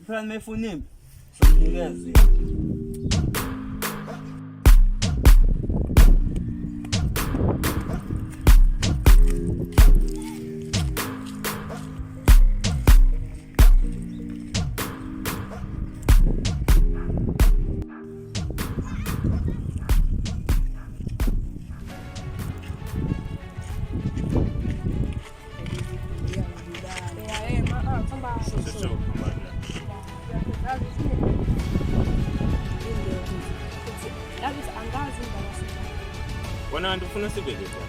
Phela mefuna impi. Somnikeze. Wana andifuna sibele kwa.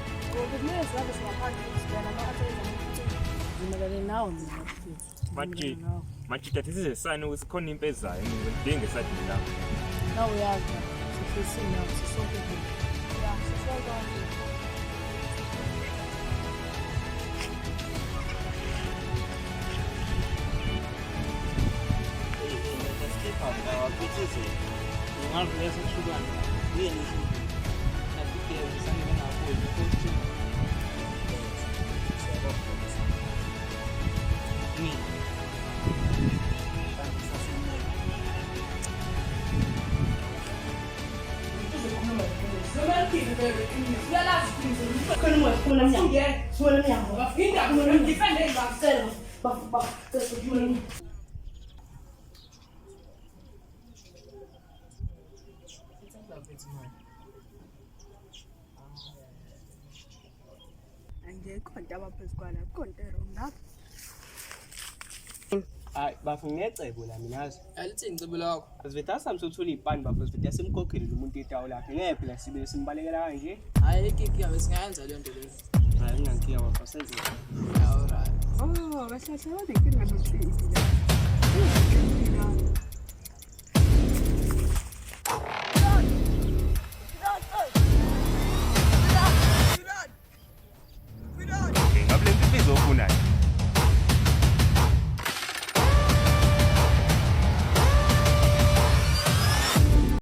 Machi tati sizesane usikhona impe ezayo ngidinga esadini lapho. Nawe uyazi sisina sisonke nje. Ya, sisonke nje. Ngavulesa ukuhlukana. Yini nje? Nafikele sangena napo ukuthi Hayi bafu ngecebo la mina yazi. Alithini icebo lakho? Asiveta samsuthola ipani bafu siveta simkhokhele lo muntu etawu lakhe. Ngeke phela sibe simbalekela kanje. Hayi ikiki yabe singayenza le nto leyo. Hayi nginankiya bafu senze. Alright. Oh, bahlala banenkinga nohlezi la.